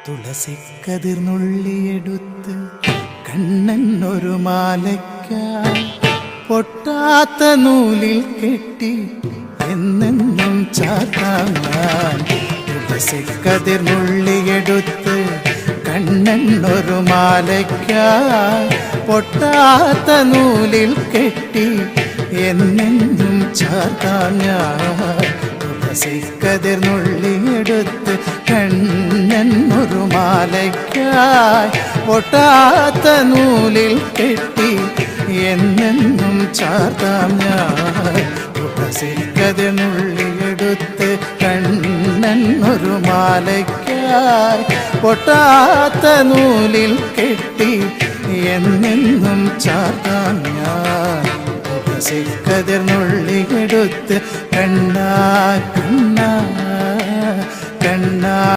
തുളസിക്കതിർന്നുള്ളിയെടുത്ത് കണ്ണൻ ഒരു മാലയ്ക്കായി പൊട്ടാത്ത നൂലിൽ കെട്ടി എന്നെന്നും ചാത്താൻ. തുളസിക്കതിർന്നുള്ളിയെടുത്ത് കണ്ണൻ ഒരു മാലയ്ക്കായി പൊട്ടാത്ത നൂലിൽ കെട്ടി എന്നെന്നും ചാത്താൻ. തുളസിക്കതിർന്നുള്ളിയെടുത്ത് കണ്ണൻ ഒരു മാലയ്ക്കായി പൊട്ടാത്ത നൂലിൽ കെട്ടി എന്നെന്നും ചാർത്താം ഞാൻ. തുളസിക്കതിർന്നുള്ളിയെടുത്ത് കണ്ണൻ ഒരു മാലയ്ക്കായി പൊട്ടാത്ത നൂലിൽ കെട്ടി എന്നെന്നും ചാർത്താം ഞാൻ. തുളസിക്കതിർന്നുള്ളിയെടുത്ത് കണ്ണാ കണ്ണാ കണ്ണാ